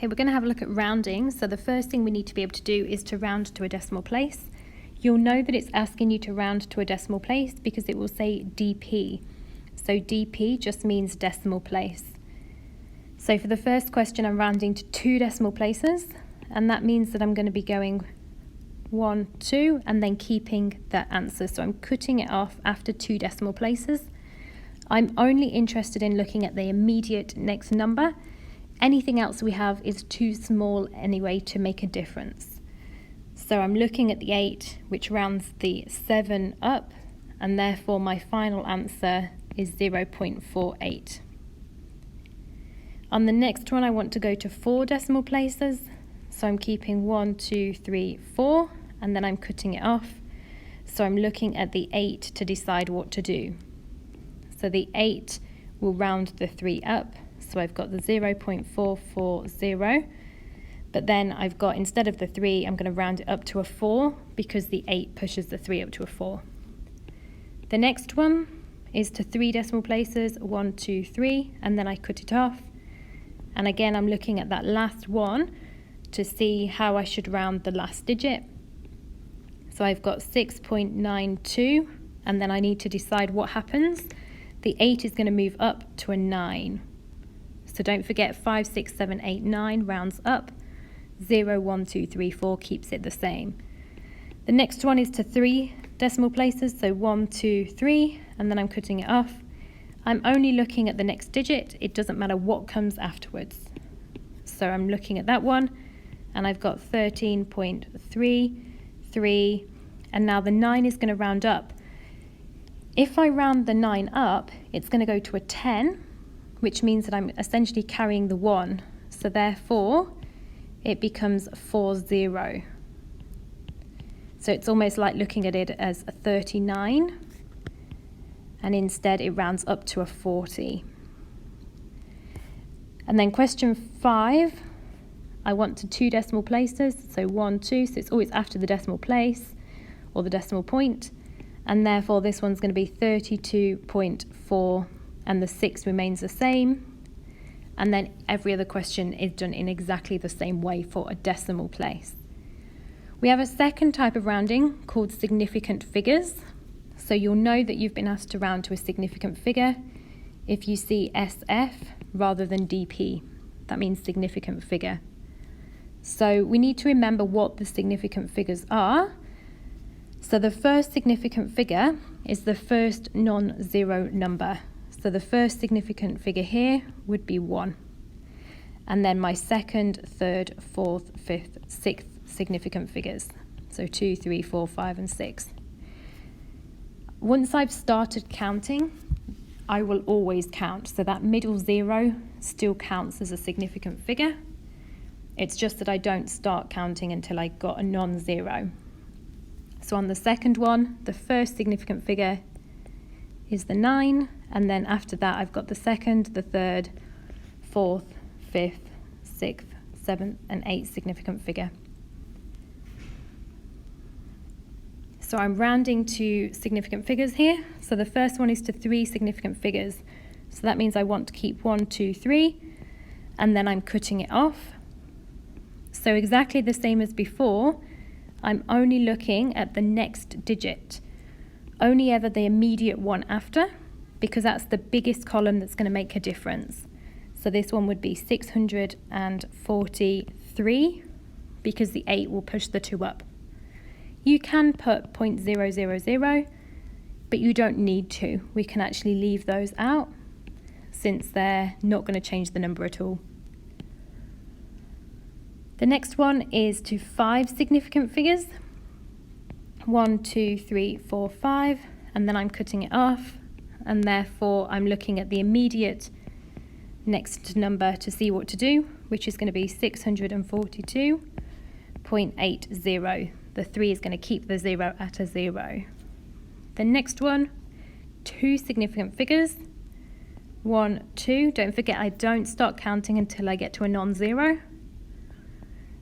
Okay, we're going to have a look at rounding. So the first thing we need to be able to do is to round to a decimal place. You'll know that it's asking you to round to a decimal place because it will say DP. So DP just means decimal place. So for the first question, I'm rounding to 2 decimal places, and that means that I'm going to be going 1, 2, and then keeping that answer. So I'm cutting it off after 2 decimal places. I'm only interested in looking at the immediate next number. Anything else we have is too small anyway to make a difference. So I'm looking at the 8, which rounds the 7 up, and therefore my final answer is 0.48. On the next one, I want to go to 4 decimal places. So I'm keeping 1, 2, 3, 4, and then I'm cutting it off. So I'm looking at the 8 to decide what to do. So the 8 will round the 3 up. So I've got the 0.440, but then I've got, instead of the 3, I'm going to round it up to a 4 because the 8 pushes the 3 up to a 4. The next one is to 3 decimal places, 1, 2, 3, and then I cut it off. And again, I'm looking at that last one to see how I should round the last digit. So I've got 6.92, and then I need to decide what happens. The 8 is going to move up to a 9. So don't forget 5, 6, 7, 8, 9 rounds up. 0, 1, 2, 3, 4 keeps it the same. The next one is to 3 decimal places, so 1, 2, 3, and then I'm cutting it off. I'm only looking at the next digit. It doesn't matter what comes afterwards. So I'm looking at that one, and I've got 13.33, and now the 9 is going to round up. If I round the 9 up, it's going to go to a 10, which means that I'm essentially carrying the 1. So therefore, it becomes 40. So it's almost like looking at it as a 39, and instead it rounds up to a 40. And then question 5, I want to 2 decimal places, so 1, 2, so it's always after the decimal place or the decimal point, and therefore this one's going to be 32.4, and the 6 remains the same. And then every other question is done in exactly the same way for a decimal place. We have a second type of rounding called significant figures. So you'll know that you've been asked to round to a significant figure if you see SF rather than DP. That means significant figure. So we need to remember what the significant figures are. So the first significant figure is the first non-zero number. So the first significant figure here would be 1. And then my second, third, fourth, fifth, sixth significant figures. So 2, 3, 4, 5, and 6. Once I've started counting, I will always count. So that middle 0 still counts as a significant figure. It's just that I don't start counting until I got a non-zero. So on the second one, the first significant figure is the 9, and then after that I've got the second, the third, fourth, fifth, sixth, seventh, and eighth significant figure. So I'm rounding to significant figures here. So the first one is to 3 significant figures. So that means I want to keep 1, 2, 3, and then I'm cutting it off. So exactly the same as before, I'm only looking at the next digit, only ever the immediate one after, because that's the biggest column that's going to make a difference. So this one would be 643, because the 8 will push the 2 up. You can put 0.000, but you don't need to. We can actually leave those out since they're not going to change the number at all. The next one is to 5 significant figures. 1, 2, 3, 4, 5, and then I'm cutting it off, and therefore I'm looking at the immediate next number to see what to do, which is going to be 642.80. The 3 is going to keep the 0 at a 0. The next one, 2 significant figures. 1, 2. Don't forget, I don't start counting until I get to a non-zero.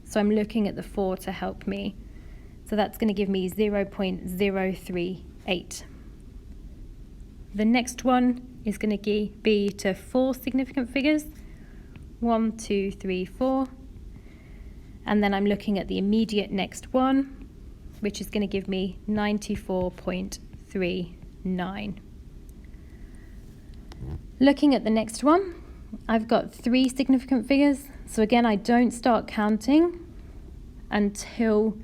So I'm looking at the 4 to help me. So that's going to give me 0.038. The next one is going to be to 4 significant figures. 1, 2, 3, 4. And then I'm looking at the immediate next one, which is going to give me 94.39. Looking at the next one, I've got 3 significant figures. So again, I don't start counting until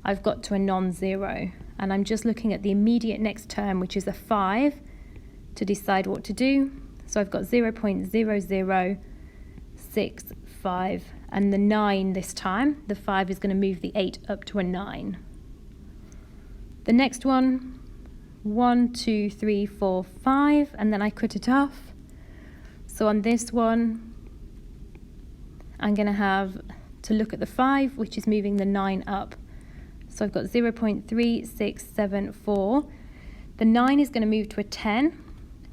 I've got to a non-zero. And I'm just looking at the immediate next term, which is a 5, to decide what to do. So I've got 0.0065, and the 9 this time. The 5 is going to move the 8 up to a 9. The next one, 1, 2, 3, 4, 5, and then I cut it off. So on this one, I'm going to have to look at the 5, which is moving the 9 up. So I've got 0.3674. The 9 is going to move to a 10,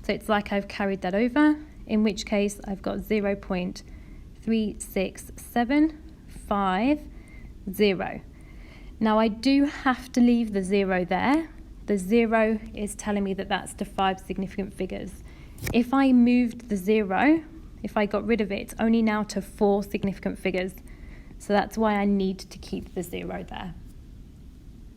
so it's like I've carried that over, in which case I've got 0.36750. Now I do have to leave the 0 there. The 0 is telling me that that's to 5 significant figures. If I moved the 0, if I got rid of it, it's only now to 4 significant figures. So that's why I need to keep the 0 there.